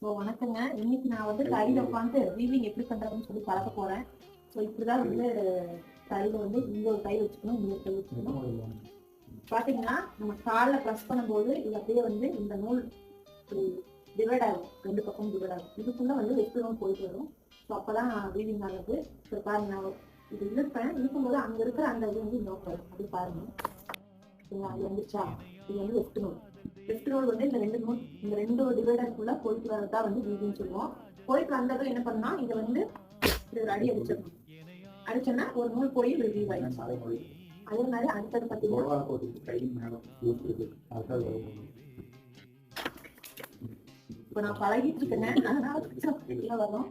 வணக்கங்க. இன்னைக்கு நான் வந்து கையில உட்காந்து வீவிங் எப்படி பண்றதுன்னு சொல்லி பழக்க போறேன். ஸோ இப்படிதான் வந்து கையில வந்து இங்க ஒரு கை வச்சுக்கணும், இங்க ஒரு கை வச்சுக்கணும். பாத்தீங்கன்னா நம்ம கால்ல ப்ரெஸ் பண்ணும்போது இது அப்படியே வந்து இந்த நூல் டிவைட் ஆகும், ரெண்டு பக்கம் டிவைட் ஆகும். இதுக்குள்ள வந்து வெட்டு நூல் போயிட்டு வரும். ஸோ அப்பதான் வீவிங் ஆகுது. ஸோ பாருங்க, நான் இது இழுப்பேன், இழுக்கும்போது அங்க இருக்கிற அந்த இது வந்து நோட் வரும். அப்படி பாருங்க, அது வந்துச்சா? இது வந்து வெட்டு நூல். லெஃப்ட் நோல் வந்து இந்த ரெண்டு டிவைடருக்குள்ள போயிட்டு வரதான் வந்து வீவின்னு சொல்லுவோம். போயிட்டு வந்ததும் என்ன பண்ணா, இதை வந்து ஒரு அடி அடிச்சிடணும். அடிச்சோன்னா ஒரு நூல் போய் வீவ் ஆயிடுச்சு. அதே மாதிரி அடுத்தது பார்த்தீங்கன்னா இப்ப நான் பழகிட்டு இருக்கேன், அதனால வரும்.